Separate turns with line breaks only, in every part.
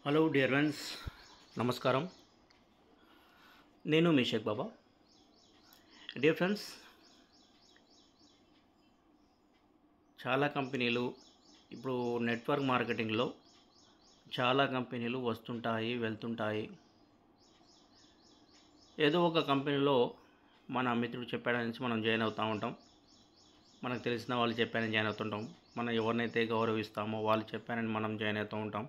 Hello dear friends, నమస్కారం. నేను మీ షేక్ బాబా. Dear friends, చాలా కంపెనీలు ఇప్పుడు నెట్వర్క్ మార్కెటింగ్లో చాలా కంపెనీలు వస్తుంటాయి, వెళ్తుంటాయి. ఏదో ఒక కంపెనీలో మన మిత్రుడు చెప్పాడని మనం జాయిన్ అవుతూ ఉంటాం. మనకు తెలిసిన వాళ్ళు చెప్పారని జాయిన్ అవుతుంటాం. మనం ఎవరినైతే గౌరవిస్తామో వాళ్ళు చెప్పారని మనం జాయిన్ అవుతూ ఉంటాం.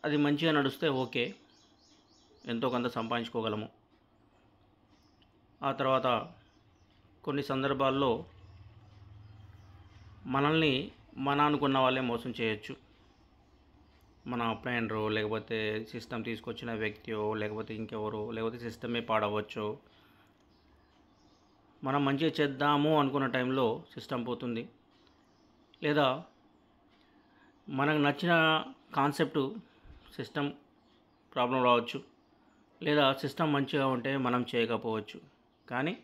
అది మంచిగా నడుస్తే ఓకే, ఎంతో కొంత సంపాదించుకోగలము. ఆ తర్వాత కొన్ని సందర్భాల్లో మనల్ని అనుకున్న వాళ్ళే మోసం చేయొచ్చు. మన అప్లైనరో, లేకపోతే సిస్టమ్ తీసుకొచ్చిన వ్యక్తియో, లేకపోతే ఇంకెవరో, లేకపోతే సిస్టమే పాడవచ్చు. మనం మంచిగా చేద్దాము అనుకున్న టైంలో సిస్టమ్ పోతుంది, లేదా మనకు నచ్చిన కాన్సెప్టు సిస్టమ్ ప్రాబ్లం రావచ్చు, లేదా సిస్టమ్ మంచిగా ఉంటే మనం చేయకపోవచ్చు. కానీ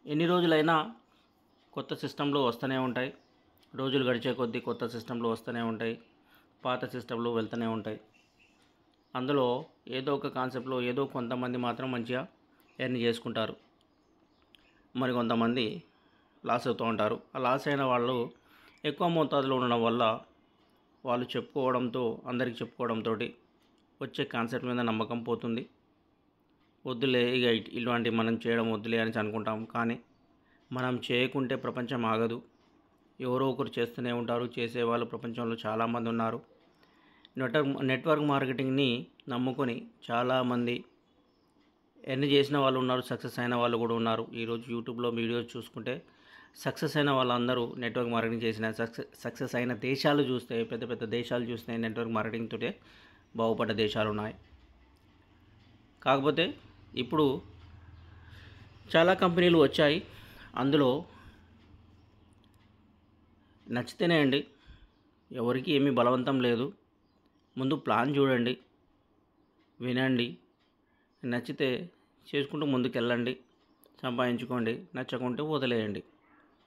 ఎన్ని రోజులైనా కొత్త సిస్టంలు వస్తూనే ఉంటాయి. రోజులు గడిచే కొద్దీ కొత్త సిస్టంలు వస్తూనే ఉంటాయి, పాత సిస్టంలు వెళ్తూనే ఉంటాయి. అందులో ఏదో ఒక కాన్సెప్ట్లో ఏదో కొంతమంది మాత్రం మంచిగా ఎర్న్ చేసుకుంటారు, మరి కొంతమంది లాస్ అవుతూ ఉంటారు. ఆ లాస్ అయిన వాళ్ళు ఎక్కువ మోతాదులో ఉండడం వల్ల వాళ్ళు అందరికి చెప్పుకోవడంతో వచ్చే కాన్సెప్ట్ మీద నమ్మకం పోతుంది. వద్దులే, ఇక ఇలాంటివి మనం చేయడం వద్దులే అని అనుకుంటాం. కానీ మనం చేయకుంటే ప్రపంచం ఆగదు. ఎవరో ఒకరు చేస్తూనే ఉంటారు. చేసేవాళ్ళు ప్రపంచంలో చాలామంది ఉన్నారు. నెట్వర్క్ మార్కెటింగ్ని నమ్ముకొని చాలామంది ఎర్న్ చేసిన వాళ్ళు ఉన్నారు, సక్సెస్ అయిన వాళ్ళు కూడా ఉన్నారు. ఈరోజు యూట్యూబ్లో వీడియోస్ చూసుకుంటే సక్సెస్ అయిన వాళ్ళందరూ నెట్వర్క్ మార్కెటింగ్ చేసిన సక్సెస్ అయిన దేశాలు చూస్తే, పెద్ద పెద్ద దేశాలు చూస్తే నెట్వర్క్ మార్కెటింగ్ తోటే బాగుపడ్డ దేశాలు ఉన్నాయి. కాకపోతే ఇప్పుడు చాలా కంపెనీలు వచ్చాయి. అందులో నచ్చితేనే అండి, ఎవరికి ఏమీ బలవంతం లేదు. ముందు ప్లాన్ చూడండి, వినండి, నచ్చితే చేసుకుంటూ ముందుకెళ్ళండి, సంపాదించుకోండి. నచ్చకుంటే వదిలేయండి.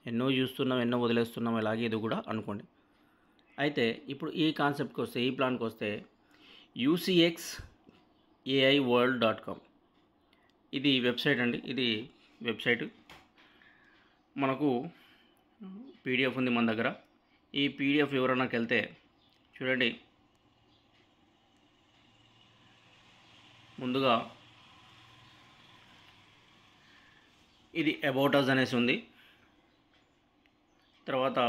ఎన్నో చూస్తున్నాం, ఎన్నో వదిలేస్తున్నాం, అలాగే ఇది కూడా అనుకోండి. అయితే ఇప్పుడు ఈ కాన్సెప్ట్కి వస్తే, ఈ ప్లాన్కి వస్తే, ucxaiworld.com ఇది వెబ్సైట్ అండి. ఇది వెబ్సైట్ మనకు పీడిఎఫ్ ఉంది మన దగ్గర. ఈ పీడిఎఫ్ ఎవరైనాకి వెళ్తే చూడండి, ముందుగా ఇది అబౌట్ అస్ అనేసి ఉంది. తర్వాత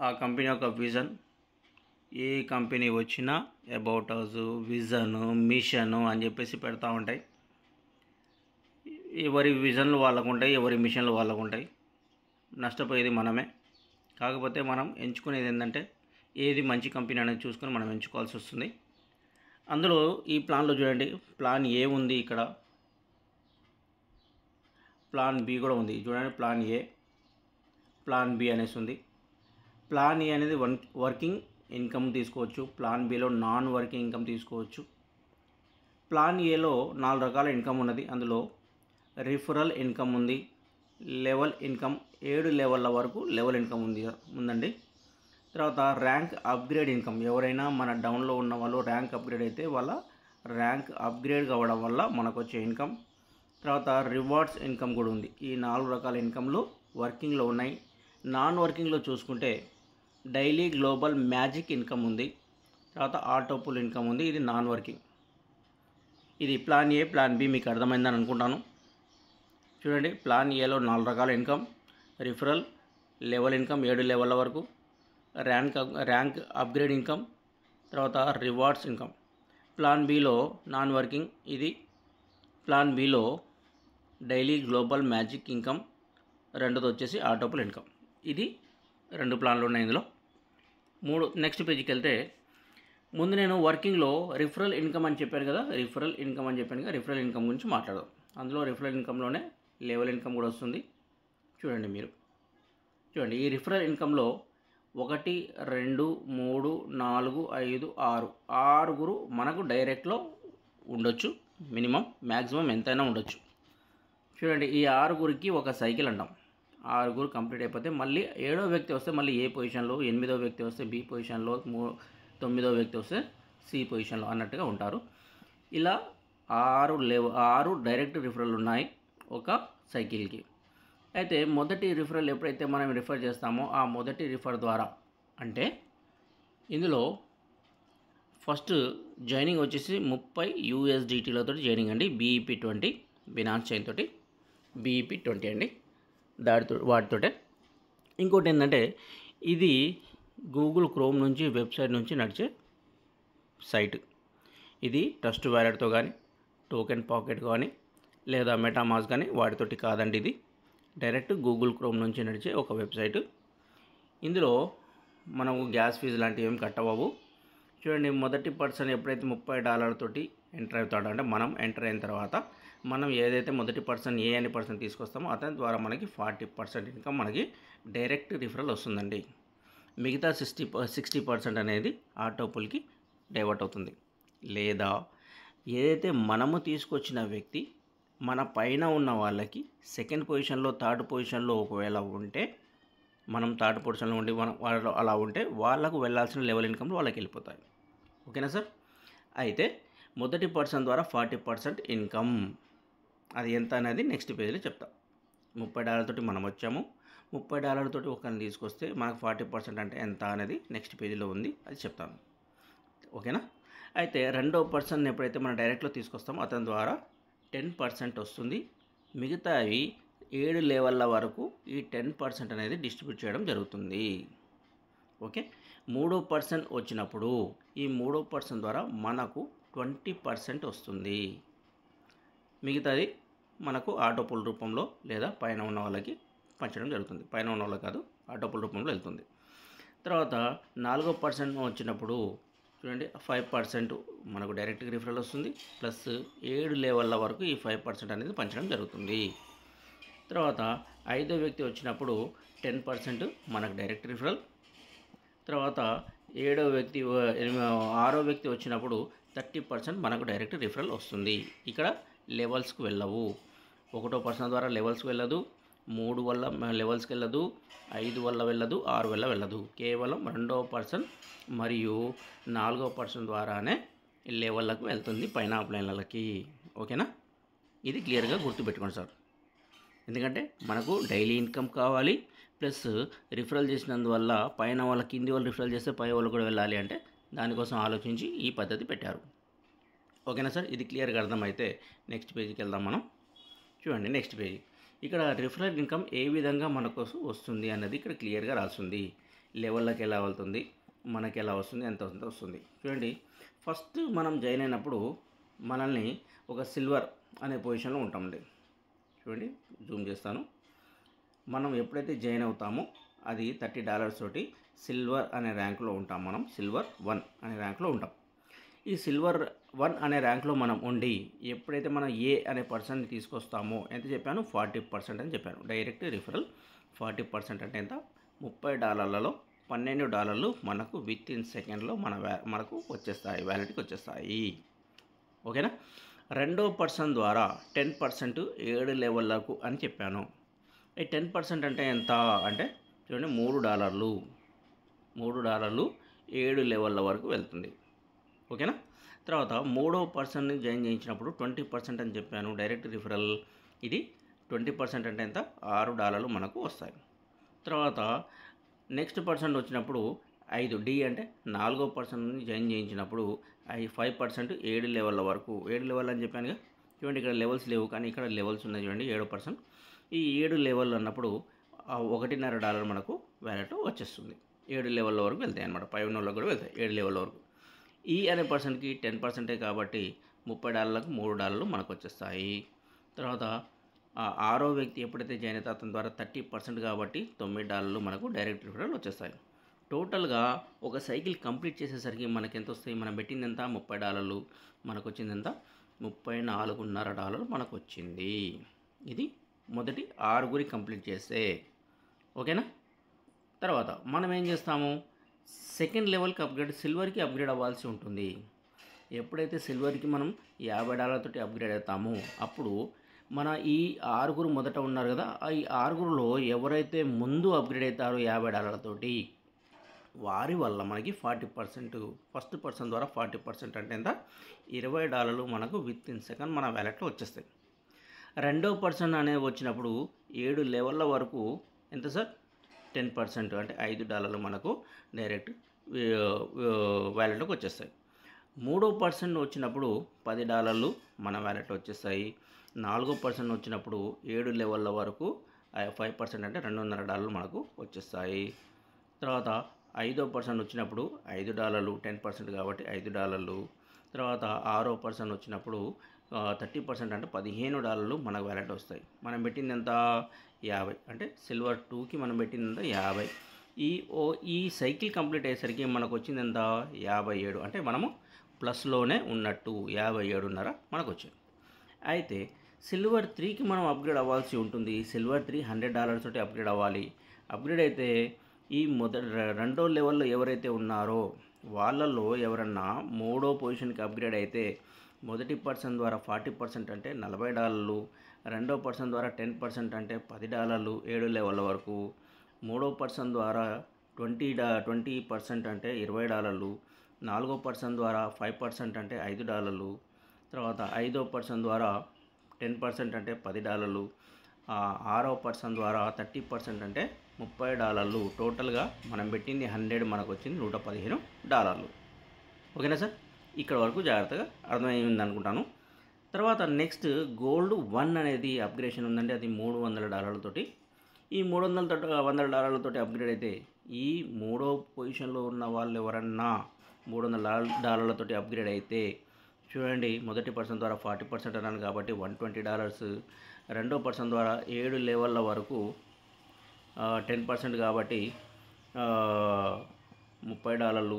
ఆ కంపెనీ యొక్క విజన్, ఏ కంపెనీ వచ్చినా అబౌట్ అస్, విజన్, మిషన్ అని చెప్పేసి పెడతా ఉంటాయి. ఎవరి విజన్లు వాళ్ళకు ఉంటాయి, ఎవరి మిషన్లు వాళ్ళకు ఉంటాయి. నష్టపోయేది మనమే. కాకపోతే మనం ఎంచుకునేది ఏంటంటే ఏది మంచి కంపెనీ అనేది చూసుకొని మనం ఎంచుకోవాల్సి వస్తుంది. అందులో ఈ ప్లాన్లో చూడండి, ప్లాన్ ఏ ఉంది, ఇక్కడ ప్లాన్ బి కూడా ఉంది. చూడండి, ప్లాన్ ఏ, ప్లాన్ బి అనేసి ఉంది. ప్లాన్ ఏ అనేది వర్కింగ్ ఇన్కమ్ తీసుకోవచ్చు. ప్లాన్ బిలో నాన్ వర్కింగ్ ఇన్కమ్ తీసుకోవచ్చు. ప్లాన్ ఏలో 4 రకాల ఇన్కమ్ ఉన్నది. అందులో రిఫరల్ ఇన్కమ్ ఉంది, లెవెల్ ఇన్కమ్, 7 లెవెల్ల వరకు లెవెల్ ఇన్కమ్ ఉందండి. తర్వాత ర్యాంక్ అప్గ్రేడ్ ఇన్కమ్, ఎవరైనా మన డౌన్లో ఉన్న వాళ్ళు ర్యాంక్ అప్గ్రేడ్ అయితే వాళ్ళ ర్యాంక్ అప్గ్రేడ్ కావడం వల్ల మనకు వచ్చే ఇన్కమ్. తర్వాత రివార్డ్స్ ఇన్కమ్ కూడా ఉంది. ఈ 4 రకాల ఇన్కమ్లు వర్కింగ్లో ఉన్నాయి. నాన్ వర్కింగ్లో చూసుకుంటే డైలీ గ్లోబల్ మ్యాజిక్ ఇన్కమ్ ఉంది. తర్వాత ఆటోపుల్ ఇన్కమ్ ఉంది. ఇది నాన్ వర్కింగ్. ఇది ప్లాన్ ఏ, ప్లాన్ బి మీకు అర్థమైందని అనుకుంటాను. చూడండి, ప్లాన్ ఏలో 4 రకాల ఇన్కమ్, రిఫరల్, లెవెల్ ఇన్కమ్ 7 లెవెల్ల వరకు, ర్యాంక్ అప్గ్రేడ్ ఇన్కమ్, తర్వాత రివార్డ్స్ ఇన్కమ్. ప్లాన్ బిలో నాన్ వర్కింగ్, ఇది ప్లాన్ బిలో డైలీ గ్లోబల్ మ్యాజిక్ ఇన్కమ్, రెండోది వచ్చేసి ఆటోపుల్ ఇన్కమ్. ఇది 2 ప్లాన్లు ఉన్నాయి ఇందులో. నెక్స్ట్ పేజీకి వెళ్తే, ముందు నేను వర్కింగ్లో రిఫరల్ ఇన్కమ్ అని చెప్పాను కదా, రిఫరల్ ఇన్కమ్ గురించి మాట్లాడదాం. అందులో రిఫరల్ ఇన్కమ్లోనే లెవెల్ ఇన్కమ్ కూడా వస్తుంది. చూడండి, చూడండి, ఈ రిఫరల్ ఇన్కమ్లో 1, 2, 3, 4, 5, 6 ఆరుగురు మనకు డైరెక్ట్లో ఉండొచ్చు. మ్యాక్సిమం ఎంతైనా ఉండొచ్చు. చూడండి, ఈ 6గురికి ఒక సైకిల్ అంటాం. 6 కంప్లీట్ అయిపోతే మళ్ళీ 7వ వ్యక్తి వస్తే మళ్ళీ ఏ పొజిషన్లో, 8వ వ్యక్తి వస్తే బి పొజిషన్లో, 9వ వ్యక్తి వస్తే సి పొజిషన్లో అన్నట్టుగా ఉంటారు. ఇలా 6 డైరెక్ట్ రిఫరల్ ఉన్నాయి ఒక సైకిల్కి. అయితే మొదటి రిఫరల్ ఎప్పుడైతే మనం రిఫర్ చేస్తామో ఆ మొదటి రిఫర్ ద్వారా అంటే ఇందులో ఫస్ట్ జాయినింగ్ వచ్చేసి 30 USDTలతో జాయినింగ్ అండి. BEP20 బినాన్స్ చైన్ తోటి BEP20 అండి, వాటితోటే. ఇంకోటి ఏంటంటే ఇది గూగుల్ క్రోమ్ నుంచి వెబ్సైట్ నుంచి నడిచే సైట్. ఇది ట్రస్ట్ వ్యాలెట్తో కానీ, టోకెన్ పాకెట్ కానీ, లేదా మెటామాస్క్ కానీ వాటితోటి కాదండి. ఇది డైరెక్ట్ గూగుల్ క్రోమ్ నుంచి నడిచే ఒక వెబ్సైట్. ఇందులో మనము గ్యాస్ ఫీజు లాంటివి ఏమి కట్టవవు. చూడండి, మొదటి పర్సన్ ఎప్పుడైతే $30 తోటి ఎంటర్ అవుతాడో అంటే మనం ఎంటర్ అయిన తర్వాత మనం ఏదైతే మొదటి పర్సన్ ఏ అనే పర్సన్ తీసుకొస్తామో అతని ద్వారా మనకి 40% ఇన్కమ్ మనకి డైరెక్ట్ రిఫరల్ వస్తుందండి. మిగతా 60% అనేది ఆటోపుల్కి డైవర్ట్ అవుతుంది. లేదా ఏదైతే మనము తీసుకొచ్చిన వ్యక్తి మన పైన ఉన్న వాళ్ళకి సెకండ్ పొజిషన్లో, థర్డ్ పొజిషన్లో ఒకవేళ ఉంటే, మనం థర్డ్ పొజిషన్లో ఉండి వాళ్ళు అలా ఉంటే వాళ్ళకు వెళ్ళాల్సిన లెవెల్ ఇన్కమ్లు వాళ్ళకి వెళ్ళిపోతాయి. ఓకేనా సార్? అయితే మొదటి పర్సన్ ద్వారా 40% ఇన్కమ్ అది ఎంత అనేది నెక్స్ట్ పేజీలో చెప్తా. $30 తోటి మనం వచ్చాము, $30 తోటి ఒకరిని తీసుకొస్తే మనకు 40% అంటే ఎంత అనేది నెక్స్ట్ పేజీలో ఉంది, అది చెప్తాను. ఓకేనా? అయితే రెండో పర్సన్ ఎప్పుడైతే మనం డైరెక్ట్లో తీసుకొస్తామో అతని ద్వారా 10% వస్తుంది. మిగతావి 7 లెవెల్ల వరకు ఈ 10% అనేది డిస్ట్రిబ్యూట్ చేయడం జరుగుతుంది. ఓకే, మూడో పర్సన్ వచ్చినప్పుడు ఈ మూడో పర్సన్ ద్వారా మనకు 20% వస్తుంది. మిగతాది మనకు ఆటోపుల్ రూపంలో లేదా పైన ఉన్న వాళ్ళకి పంచడం జరుగుతుంది. పైన ఉన్న వాళ్ళకి కాదు, ఆటోపుల్ రూపంలో వెళ్తుంది. తర్వాత నాలుగో పర్సన్ వచ్చినప్పుడు చూడండి 5% మనకు డైరెక్ట్ రిఫరల్ వస్తుంది. ప్లస్ 7 లెవెల్ల వరకు ఈ 5% అనేది పంచడం జరుగుతుంది. తర్వాత ఐదో వ్యక్తి వచ్చినప్పుడు 10% మనకు డైరెక్ట్ రిఫరల్. తర్వాత ఆరో వ్యక్తి వచ్చినప్పుడు 30% మనకు డైరెక్ట్ రిఫరల్ వస్తుంది. ఇక్కడ లెవెల్స్కి వెళ్ళవు. 1వ పర్సన్ ద్వారా లెవెల్స్కి వెళ్ళదు, 3 వల్ల లెవెల్స్కి వెళ్ళదు, 5 వల్ల వెళ్ళదు, 6 వల్ల వెళ్ళదు. కేవలం 2వ పర్సన్ మరియు 4వ పర్సన్ ద్వారానే లెవెల్లకు వెళ్తుంది, పైన అప్లైన్లకి. ఓకేనా? ఇది క్లియర్గా గుర్తుపెట్టుకోండి సార్. ఎందుకంటే మనకు డైలీ ఇన్కమ్ కావాలి, ప్లస్ రిఫరల్ చేసినందువల్ల పైన వాళ్ళ కింది వాళ్ళు రిఫరల్ చేస్తే పై వాళ్ళు కూడా వెళ్ళాలి అంటే దానికోసం ఆలోచించి ఈ పద్ధతి పెట్టారు. ఓకేనా సార్? ఇది క్లియర్గా అర్థమైతే నెక్స్ట్ పేజీకి వెళ్దాం మనం. చూడండి నెక్స్ట్ పేజీ. ఇక్కడ రిఫరల్ ఇన్కమ్ ఏ విధంగా మనకు వస్తుంది అన్నది ఇక్కడ క్లియర్గా రాస్తుంది. లెవెల్లోకి ఎలా వెళ్తుంది, మనకి ఎలా వస్తుంది, ఎంత వస్తుంది. చూడండి, ఫస్ట్ మనం జాయిన్ అయినప్పుడు మనల్ని ఒక సిల్వర్ అనే పొజిషన్లో ఉంటామండి. చూడండి, జూమ్ చేస్తాను. మనం ఎప్పుడైతే జాయిన్ అవుతామో అది $30 తోటి సిల్వర్ అనే ర్యాంక్లో ఉంటాం. మనం సిల్వర్ 1 అనే ర్యాంక్లో ఉంటాం. ఈ సిల్వర్ 1 అనే ర్యాంక్లో మనం ఉండి ఎప్పుడైతే మనం ఏ అనే పర్సన్ని తీసుకొస్తామో ఎంత చెప్పాను, 40% అని చెప్పాను. డైరెక్ట్ రిఫరల్ 40% అంటే ఎంత, $30లో $12 మనకు విత్ ఇన్ సెకండ్లో మనకు వచ్చేస్తాయి, వ్యాలెట్కి వచ్చేస్తాయి. ఓకేనా? రెండో పర్సన్ ద్వారా 10% 7 లెవెల్లకు అని చెప్పాను. ఈ 10% అంటే ఎంత అంటే చూడండి, $3 7 లెవెల్ల వరకు వెళ్తుంది. ఓకేనా? తర్వాత మూడో పర్సన్ని జాయిన్ చేయించినప్పుడు 20% అని చెప్పాను డైరెక్ట్ రిఫరల్. ఇది 20% అంటే ఎంత, $6 మనకు వస్తాయి. తర్వాత నెక్స్ట్ పర్సన్ వచ్చినప్పుడు 5 D అంటే 4వ పర్సన్ని జాయిన్ చేయించినప్పుడు 5% 7 లెవెల్ల వరకు. 7 లెవెల్ అని చెప్పానుగా. చూడండి, ఇక్కడ లెవెల్స్ లేవు కానీ ఇక్కడ లెవెల్స్ ఉన్నాయి. చూడండి, 7వ పర్సన్. ఈ 7 లెవెల్ అన్నప్పుడు $1.5 మనకు వ్యాలెట్ వచ్చేస్తుంది. 7 లెవెల్ల వరకు వెళ్తాయి అన్నమాట. పై ఉన్న వాళ్ళకి కూడా వెళ్తాయి 7 లెవెల్ వరకు. ఈ అనే పర్సన్కి 10% కాబట్టి $30లకు $3 మనకు వచ్చేస్తాయి. తర్వాత ఆరో వ్యక్తి ఎప్పుడైతే జాయిన్ అయితే అతని ద్వారా 30% కాబట్టి $9 మనకు డైరెక్ట్ రిఫరల్ వచ్చేస్తాయి. టోటల్గా ఒక సైకిల్ కంప్లీట్ చేసేసరికి మనకి ఎంత వస్తాయి, మనం పెట్టింది ఎంత, $30, మనకు వచ్చింది ఎంత, $34.5 మనకు వచ్చింది. ఇది మొదటి 6 కంప్లీట్ చేస్తే. ఓకేనా? తర్వాత మనం ఏం చేస్తాము, సెకండ్ లెవెల్కి అప్గ్రేడ్, సిల్వర్కి అప్గ్రేడ్ అవ్వాల్సి ఉంటుంది. ఎప్పుడైతే సిల్వర్కి మనం $50 తోటి అప్గ్రేడ్ అవుతామో అప్పుడు మన ఈ ఆరుగురు మొదట ఉన్నారు కదా, ఈ ఆరుగురులో ఎవరైతే ముందు అప్గ్రేడ్ అవుతారో $50 వారి వల్ల మనకి 40% ఫస్ట్ పర్సన్ ద్వారా 40% అంటే ఎంత, $20 మనకు విత్ ఇన్ సెకండ్ మన వ్యాలెట్లో వచ్చేస్తాయి. రెండో పర్సన్ అనేది వచ్చినప్పుడు 7 లెవెల్ల వరకు ఎంత సార్, 10% అంటే $5 మనకు డైరెక్ట్ వ్యాలెట్లోకి వచ్చేస్తాయి. మూడో పర్సన్ వచ్చినప్పుడు $10 మన వ్యాలెట్లో వచ్చేస్తాయి. నాలుగో పర్సన్ వచ్చినప్పుడు 7 లెవెల్ల వరకు 5% అంటే $200 మనకు వచ్చేస్తాయి. తర్వాత ఐదో పర్సన్ వచ్చినప్పుడు $5, 10% కాబట్టి $5. తర్వాత ఆరో పర్సన్ వచ్చినప్పుడు 30% అంటే $15 మనకు వ్యాలెట్ వస్తాయి. మనం పెట్టింది ఎంత, 50 అంటే సిల్వర్ 2కి మనం పెట్టింది ఎంత, 50. ఈ సైకిల్ కంప్లీట్ అయ్యేసరికి మనకు వచ్చింది ఎంత, 57 అంటే మనము ప్లస్లోనే ఉన్నట్టు 57.5 మనకు వచ్చింది. అయితే సిల్వర్ 3కి మనం అప్గ్రేడ్ అవ్వాల్సి ఉంటుంది. సిల్వర్ 3 $100 తోటి అప్గ్రేడ్ అవ్వాలి. అప్గ్రేడ్ అయితే ఈ రెండో లెవెల్లో ఎవరైతే ఉన్నారో వాళ్ళల్లో ఎవరన్నా మూడో పొజిషన్కి అప్గ్రేడ్ అయితే మొదటి పర్సన్ ద్వారా 40% అంటే $40, రెండో పర్సన్ ద్వారా 10% అంటే $10 7 లెవెల్ వరకు, మూడో పర్సన్ ద్వారా 20% అంటే $20, నాలుగో పర్సన్ ద్వారా 5% అంటే $5, తర్వాత ఐదో పర్సన్ ద్వారా 10% అంటే $10, ఆరో పర్సన్ ద్వారా 30% అంటే $30. టోటల్గా మనం పెట్టింది 100, మనకు వచ్చింది $115. ఓకేనా సార్, ఇక్కడ వరకు జాగ్రత్తగా అర్థమైంది అనుకుంటాను. తర్వాత నెక్స్ట్ గోల్డ్ 1 అనేది అప్గ్రేషన్ ఉందండి, అది $300 తోటి. ఈ $300 తోటి అప్గ్రేడ్ అయితే ఈ మూడో పొజిషన్లో ఉన్న వాళ్ళు ఎవరన్నా $300 తోటి అప్గ్రేడ్ అయితే చూడండి, మొదటి పర్సన్ ద్వారా 40% అన్నాను కాబట్టి $120, రెండో పర్సన్ ద్వారా 7 లెవెల్ల వరకు 10% కాబట్టి $30,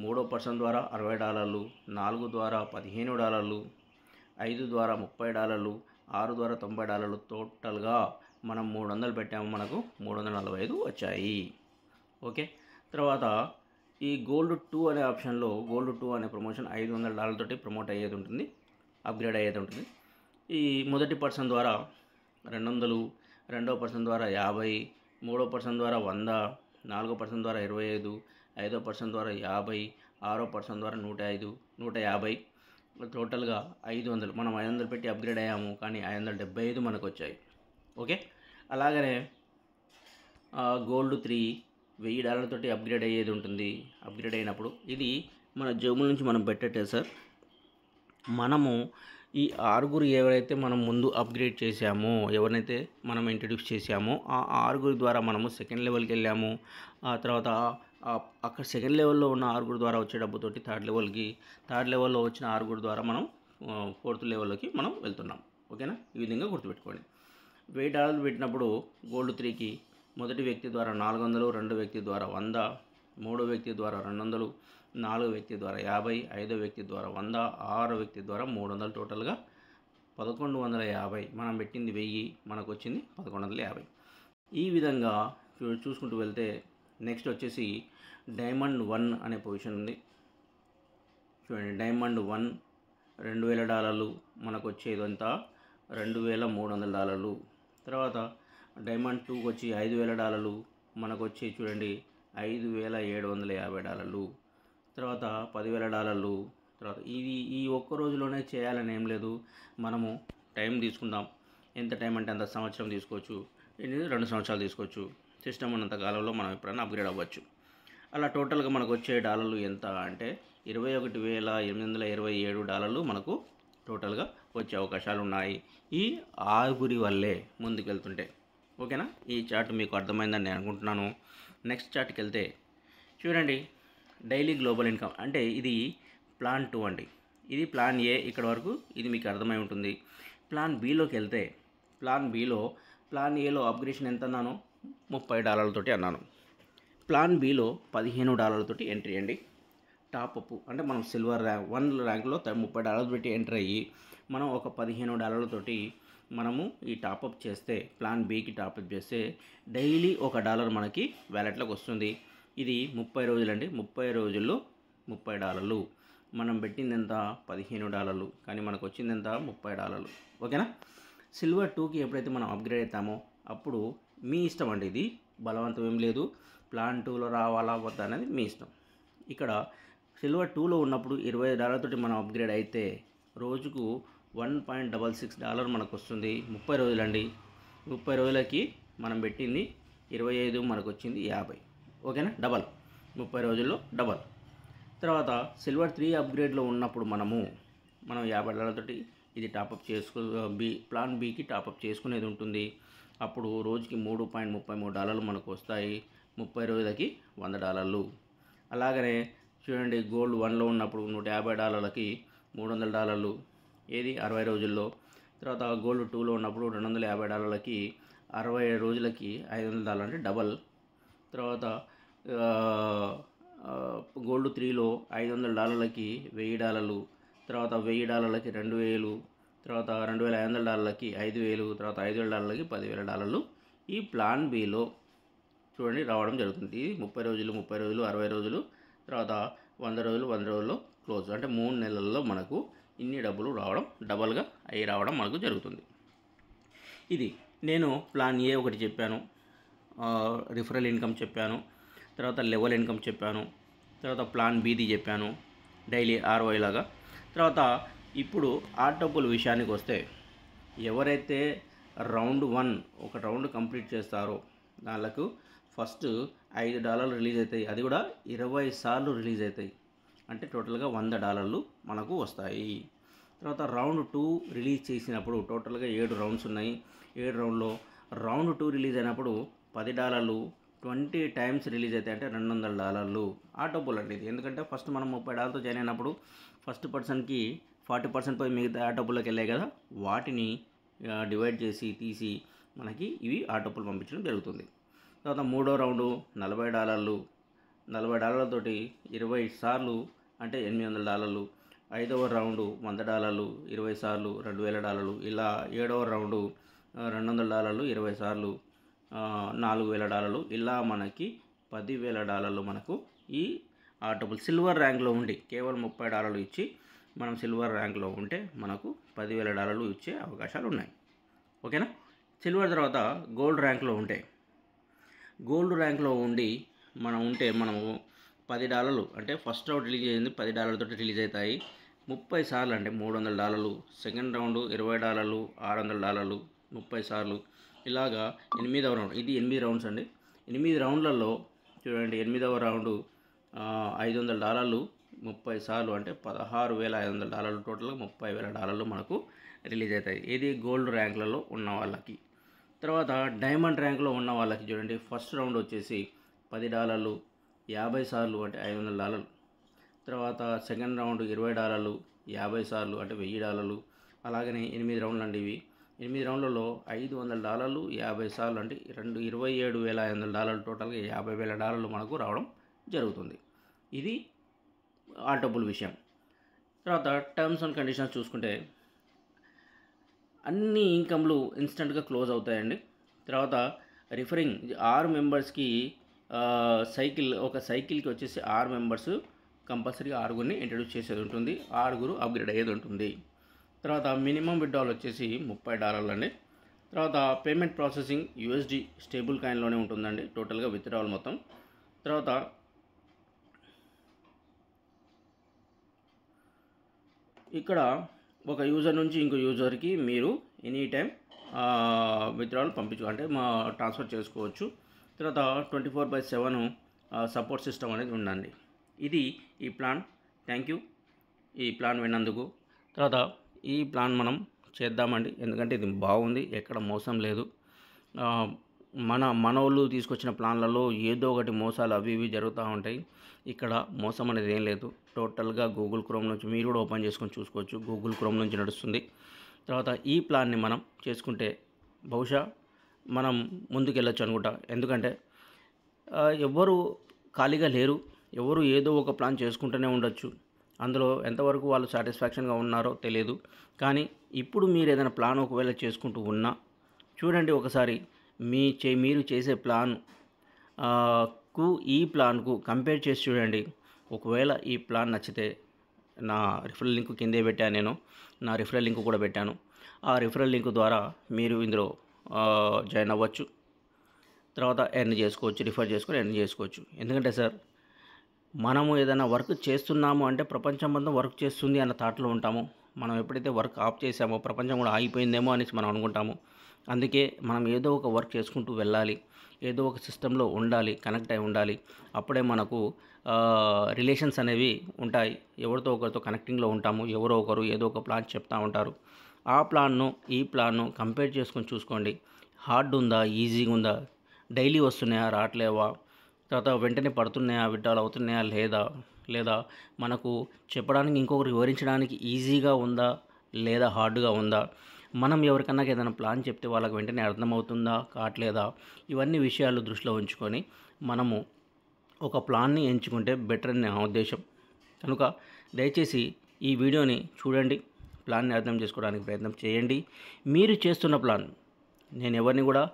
మూడో పర్సన్ ద్వారా $60, నాలుగు ద్వారా $15, 5 ద్వారా $30, 6 ద్వారా $90. టోటల్గా మనం 300 పెట్టాము, మనకు 345 వచ్చాయి. ఓకే, తర్వాత ఈ గోల్డ్ 2 అనే ఆప్షన్లో గోల్డ్ 2 అనే ప్రమోషన్ $500 తోటి ప్రమోట్ అయ్యేది ఉంటుంది, అప్గ్రేడ్ అయ్యేది ఉంటుంది. ఈ మొదటి పర్సన్ ద్వారా 200, రెండో పర్సన్ ద్వారా 50, మూడో పర్సన్ ద్వారా 100, నాలుగో పర్సన్ ద్వారా 25, ఐదో పర్సన్ ద్వారా 50, ఆరో పర్సన్ ద్వారా 150, టోటల్గా 500. మనం 500 పెట్టి అప్గ్రేడ్ అయ్యాము, కానీ 575 మనకు వచ్చాయి. ఓకే, అలాగనే గోల్డ్ 3 $1000 తోటి అప్గ్రేడ్ అయ్యేది ఉంటుంది. అప్గ్రేడ్ అయినప్పుడు ఇది మన జేబుల నుంచి మనం పెట్టట్టే సార్, మనము ఈ ఆరుగురు ఎవరైతే మనం ముందు అప్గ్రేడ్ చేశామో, ఎవరినైతే మనం ఇంట్రడ్యూస్ చేశామో ఆ ఆరుగురు ద్వారా మనము సెకండ్ లెవెల్కి వెళ్ళాము. ఆ తర్వాత అక్కడ సెకండ్ లెవెల్లో ఉన్న ఆరుగురు ద్వారా వచ్చే డబ్బుతోటి థర్డ్ లెవెల్లో వచ్చిన ఆరుగురు ద్వారా మనం ఫోర్త్ లెవెల్లోకి మనం వెళ్తున్నాం. ఓకేనా, ఈ విధంగా గుర్తుపెట్టుకోండి. $1000 పెట్టినప్పుడు గోల్డ్ 3కి మొదటి వ్యక్తి ద్వారా 400, రెండో వ్యక్తి ద్వారా 100, మూడో వ్యక్తి ద్వారా 200, నాలుగో వ్యక్తి ద్వారా 50, ఐదో వ్యక్తి ద్వారా 100, ఆరో వ్యక్తి ద్వారా 300, టోటల్గా 1150. మనం పెట్టింది 1000, మనకు వచ్చింది 1150. ఈ విధంగా చూసుకుంటూ వెళ్తే నెక్స్ట్ వచ్చేసి డైమండ్ 1 అనే పొజిషన్ ఉంది. చూడండి, డైమండ్ 1 $2000 మనకు వచ్చేదంతా $2300. తర్వాత డైమండ్ 2కి వచ్చి $5000 మనకు వచ్చి చూడండి $5750. తర్వాత $10,000. తర్వాత ఈ ఒక్క రోజులోనే చేయాలని ఏం లేదు, మనము టైం తీసుకుందాం. ఎంత టైం అంటే అంత సంవత్సరం తీసుకోవచ్చు, 2 సంవత్సరాలు తీసుకోవచ్చు. సిస్టమ్ ఉన్నంత కాలంలో మనం ఎప్పుడైనా అప్గ్రేడ్ అవ్వచ్చు. అలా టోటల్గా మనకు వచ్చే డాలర్లు ఎంత అంటే $21,827 మనకు టోటల్గా వచ్చే అవకాశాలు ఉన్నాయి, ఈ ఆరుగురి వల్లే ముందుకెళ్తుంటే. ఓకేనా, ఈ చార్ట్ మీకు అర్థమైందని నేను అనుకుంటున్నాను. నెక్స్ట్ చార్ట్కి వెళ్తే చూడండి, డైలీ గ్లోబల్ ఇన్కమ్ అంటే ఇది ప్లాన్ 2 అండి, ఇది ప్లాన్ ఏ. ఇక్కడ వరకు ఇది మీకు అర్థమై ఉంటుంది. ప్లాన్ బిలోకి వెళ్తే ప్లాన్ ఏలో అప్గ్రేషన్ ఎంత అన్నాను, $30 తోటి అన్నాను. ప్లాన్ బిలో $15 తోటి ఎంట్రీ అండి. టాప్అప్ అంటే మనం సిల్వర్ 1 ర్యాంక్లో $30 పెట్టి ఎంటర్ అయ్యి మనం ఒక $15 తోటి మనము ఈ టాప్అప్ చేస్తే, ప్లాన్ బికి టాప్అప్ చేస్తే డైలీ $1 మనకి వ్యాలెట్లోకి వస్తుంది. ఇది 30 రోజులండి. 30 రోజుల్లో $30. మనం పెట్టింది ఎంత, $15, కానీ మనకు వచ్చింది ఎంత, $30. ఓకేనా, సిల్వర్ 2కి ఎప్పుడైతే మనం అప్గ్రేడ్ అవుతామో అప్పుడు మీ ఇష్టం అండి, ఇది బలవంతం ఏం లేదు, ప్లాన్ 2లో రావాలా వద్దా అనేది మీ ఇష్టం. ఇక్కడ సిల్వర్ 2లో ఉన్నప్పుడు $20 తోటి మనం అప్గ్రేడ్ అయితే రోజుకు $1.66 మనకు వస్తుంది. 30 రోజులండి. 30 రోజులకి మనం పెట్టింది 25, మనకు వచ్చింది 50. ఓకేనా, డబల్ 30 రోజుల్లో డబల్. తర్వాత సిల్వర్ 3 అప్గ్రేడ్లో ఉన్నప్పుడు మనం $50 తోటి ఇది టాపప్ ప్లాన్ బికి టాపప్ చేసుకునేది ఉంటుంది. అప్పుడు రోజుకి $3.33 మనకు వస్తాయి. 30 రోజులకి $100. అలాగనే చూడండి, గోల్డ్ 1లో ఉన్నప్పుడు $150కి $300, ఏది 60 రోజుల్లో. తర్వాత గోల్డ్ 2లో ఉన్నప్పుడు $250కి 60 రోజులకి $500 అంటే డబల్. తర్వాత గోల్డ్ 3లో $500కి $1000, తర్వాత $1000కి 2000, తర్వాత $2500కి 5000, తర్వాత $5000కి $10,000 ఈ ప్లాన్ బిలో చూడండి రావడం జరుగుతుంది. ఇది 30 రోజులు 30 రోజులు 60 రోజులు, తర్వాత 100 రోజులు 100 రోజుల్లో క్లోజ్. అంటే 3 నెలల్లో మనకు ఇన్ని డబ్బులు రావడం, డబల్గా అయ్యి రావడం మనకు జరుగుతుంది. ఇది నేను ప్లాన్ ఏ ఒకటి చెప్పాను, రిఫరల్ ఇన్కమ్ చెప్పాను, తర్వాత లెవెల్ ఇన్కమ్ చెప్పాను, తర్వాత ప్లాన్ బిది చెప్పాను డైలీ ROI లాగా. తర్వాత ఇప్పుడు ఆటోపుల్ విషయానికి వస్తే, ఎవరైతే రౌండ్ 1 ఒక రౌండ్ కంప్లీట్ చేస్తారో వాళ్ళకు ఫస్ట్ $5 రిలీజ్ అవుతాయి. అది కూడా 20 సార్లు రిలీజ్ అవుతాయి. అంటే టోటల్గా $100 మనకు వస్తాయి. తర్వాత రౌండ్ 2 రిలీజ్ చేసినప్పుడు టోటల్గా 7 రౌండ్స్ ఉన్నాయి. 7 రౌండ్లో రౌండ్ 2 రిలీజ్ అయినప్పుడు $10 20 టైమ్స్ రిలీజ్ అవుతాయి. అంటే $200 ఆటోపుల్ అండి ఇది. ఎందుకంటే ఫస్ట్ మనం $30తో జాయిన్ అయినప్పుడు ఫస్ట్ పర్సన్కి 40% పోయి మిగతా ఆటోపుల్లోకి వెళ్ళాయి కదా, వాటిని డివైడ్ చేసి తీసి మనకి ఇవి ఆటోపుల్ పంపించడం జరుగుతుంది. తర్వాత మూడో రౌండు $40, $40 తోటి 20 సార్లు అంటే $800. 5వ రౌండు $100, 20 సార్లు $2000. ఇలా 7వ రౌండు $200, 20 సార్లు $4000. ఇలా మనకి $10,000 మనకు ఈ ఆటోపుల్ సిల్వర్ ర్యాంక్లో ఉండి కేవలం $30 ఇచ్చి మనం సిల్వర్ ర్యాంక్లో ఉంటే మనకు $10,000 ఇచ్చే అవకాశాలు ఉన్నాయి. ఓకేనా. సిల్వర్ తర్వాత గోల్డ్ ర్యాంక్లో ఉంటే, గోల్డ్ ర్యాంక్లో ఉండి మనం ఉంటే మనము $10 అంటే ఫస్ట్ రౌండ్ రిలీజ్ అయింది $10 తోటి రిలీజ్ అవుతాయి. 30 సార్లు అంటే $300. సెకండ్ రౌండ్ $20, $600, 30 సార్లు. ఇలాగా 8వ రౌండ్, ఇది 8 రౌండ్స్ అండి. 8 రౌండ్లలో చూడండి, 8వ రౌండు $500, 30 సార్లు అంటే $16,500. టోటల్గా $30,000 మనకు రిలీజ్ అవుతాయి. ఇది గోల్డ్ ర్యాంక్లలో ఉన్న వాళ్ళకి. తర్వాత డైమండ్ ర్యాంక్లో ఉన్న వాళ్ళకి చూడండి, ఫస్ట్ రౌండ్ వచ్చేసి $10, 50 సార్లు అంటే $500. తర్వాత సెకండ్ రౌండ్ $20, 50 సార్లు అంటే $1000. అలాగనే 8 రౌండ్లు అండి ఇవి. 8 రౌండ్లలో $500, 50 సార్లు అంటే $27,500. టోటల్గా $50,000 మనకు రావడం జరుగుతుంది. ఇది ఆటోపుల్ విషయం. తర్వాత టర్మ్స్ అండ్ కండిషన్స్ చూసుకుంటే అన్ని ఇన్కమ్లు ఇన్స్టెంట్గా క్లోజ్ అవుతాయండి. తర్వాత రిఫరింగ్ 6 మెంబర్స్కి ఒక సైకిల్కి వచ్చేసి 6 మెంబర్స్ కంపల్సరీగా 6గురిని ఇంట్రడ్యూస్ చేసేది ఉంటుంది. 6గురు అప్గ్రేడ్ అయ్యేది ఉంటుంది. తర్వాత మినిమం విత్డ్రాల్ వచ్చేసి $30 అండి. తర్వాత పేమెంట్ ప్రాసెసింగ్ USD స్టేబుల్ కాయిన్లోనే ఉంటుందండి టోటల్గా విత్డ్రాల్ మొత్తం. తర్వాత ఇక్కడ ఒక యూజర్ నుంచి ఇంకో యూజర్కి మీరు ఎనీ టైం విత్డ్రాల్ అంటే ట్రాన్స్ఫర్ చేసుకోవచ్చు. తర్వాత 24/7 సపోర్ట్ సిస్టమ్ అనేది ఉందండి. ఇది ఈ ప్లాన్. థ్యాంక్ యూ ఈ ప్లాన్ విన్నందుకు. తర్వాత ఈ ప్లాన్ మనం చేద్దామండి, ఎందుకంటే ఇది బాగుంది, ఎక్కడ మోసం లేదు. మన వాళ్ళు తీసుకొచ్చిన ప్లాన్లలో ఏదో ఒకటి మోసాలు అవి ఇవి జరుగుతూ ఉంటాయి. ఇక్కడ మోసం అనేది ఏం లేదు. టోటల్గా గూగుల్ క్రోమ్ నుంచి మీరు కూడా ఓపెన్ చేసుకొని చూసుకోవచ్చు. గూగుల్ క్రోమ్ నుంచి నడుస్తుంది. తర్వాత ఈ ప్లాన్ని మనం చేసుకుంటే బహుశా మనం ముందుకెళ్ళొచ్చు అనుకుంటా. ఎందుకంటే ఎవ్వరు ఖాళీగా లేరు, ఎవరు ఏదో ఒక ప్లాన్ చేసుకుంటూనే ఉండొచ్చు. అందులో ఎంతవరకు వాళ్ళు సాటిస్ఫాక్షన్గా ఉన్నారో తెలియదు. కానీ ఇప్పుడు మీరు ఏదైనా ప్లాన్ ఒకవేళ చేసుకుంటూ ఉన్నా చూడండి, ఒకసారి మీరు చేసే ప్లాన్ ఈ ప్లాన్కు కంపేర్ చేసి చూడండి. ఒకవేళ ఈ ప్లాన్ నచ్చితే నా రిఫరల్ లింక్ కిందే పెట్టాను, నేను నా రిఫరల్ లింక్ కూడా పెట్టాను. ఆ రిఫరల్ లింక్ ద్వారా మీరు ఇందులో జాయిన్ అవ్వచ్చు. తర్వాత ఎర్న్ చేసుకోవచ్చు, రిఫర్ చేసుకొని ఎర్న్ చేసుకోవచ్చు. ఎందుకంటే సార్, మనము ఏదైనా వర్క్ చేస్తున్నాము అంటే ప్రపంచం మొత్తం వర్క్ చేస్తుంది అన్న థాట్లో ఉంటాము. మనం ఎప్పుడైతే వర్క్ ఆఫ్ చేసామో ప్రపంచం కూడా ఆగిపోయిందేమో అనేసి మనం అనుకుంటాము. అందుకే మనం ఏదో ఒక వర్క్ చేసుకుంటూ వెళ్ళాలి, ఏదో ఒక సిస్టంలో ఉండాలి, కనెక్ట్ అయి ఉండాలి. అప్పుడే మనకు రిలేషన్స్ అనేవి ఉంటాయి. ఎవరితో ఒకరితో కనెక్టింగ్లో ఉంటాము. ఎవరో ఒకరు ఏదో ఒక ప్లాన్ చెప్తూ ఉంటారు. ఆ ప్లాన్ను ఈ ప్లాన్ను కంపేర్ చేసుకొని చూసుకోండి. హార్డ్ ఉందా, ఈజీగా ఉందా, డైలీ వస్తున్నాయా, రావట్లేవా, తర్వాత వెంటనే పడుతున్నాయా, విత్డ్రాల్ అవుతున్నాయా లేదా మనకు చెప్పడానికి ఇంకొకరికి వివరించడానికి ఈజీగా ఉందా లేదా హార్డ్గా ఉందా, మనం ఎవరికన్నా ఏదైనా ప్లాన్ చెప్తే వాళ్ళకి వెంటనే అర్థమవుతుందా కావట్లేదా, ఇవన్నీ విషయాలు దృష్టిలో ఉంచుకొని మనము ఒక ప్లాన్ని ఎంచుకుంటే బెటర్ అని నా ఉద్దేశం. కనుక దయచేసి ఈ వీడియోని చూడండి, ప్లాన్ని అర్థం చేసుకోవడానికి ప్రయత్నం చేయండి. మీరు చేస్తున్న ప్లాన్, నేను ఎవరిని కూడా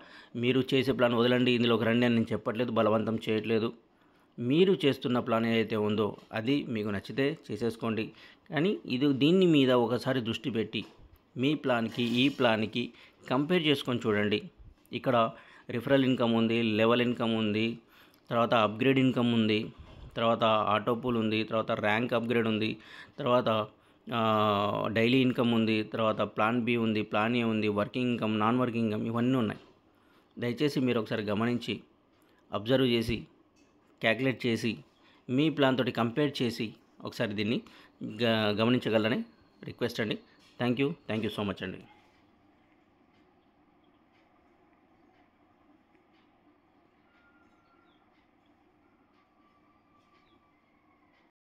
మీరు చేసే ప్లాన్ వదలండి, ఇందులోకి రండి అని నేను చెప్పట్లేదు, బలవంతం చేయట్లేదు. మీరు చేస్తున్న ప్లాన్ ఏదైతే ఉందో అది మీకు నచ్చితే చేసేసుకోండి. కానీ దీన్ని మీద ఒకసారి దృష్టి పెట్టి మీ ప్లాన్కి ఈ ప్లాన్కి కంపేర్ చేసుకొని చూడండి. ఇక్కడ రిఫరల్ ఇన్కమ్ ఉంది, లెవెల్ ఇన్కమ్ ఉంది, తర్వాత అప్గ్రేడ్ ఇన్కమ్ ఉంది, తర్వాత ఆటోపూల్ ఉంది, తర్వాత ర్యాంక్ అప్గ్రేడ్ ఉంది, తర్వాత డైలీ ఇన్కమ్ ఉంది, తర్వాత ప్లాన్ బి ఉంది, ప్లాన్ ఏ ఉంది, working income, non working income, ఇవన్నీ ఉన్నాయి. దయచేసి మీరు ఒకసారి గమనించి అబ్జర్వ్ చేసి క్యాలిక్యులేట్ చేసి మీ ప్లాన్ తోటి కంపేర్ చేసి ఒకసారి దీన్ని గమనించగలరని రిక్వెస్ట్ అండి. థ్యాంక్ యూ సో మచ్ అండి.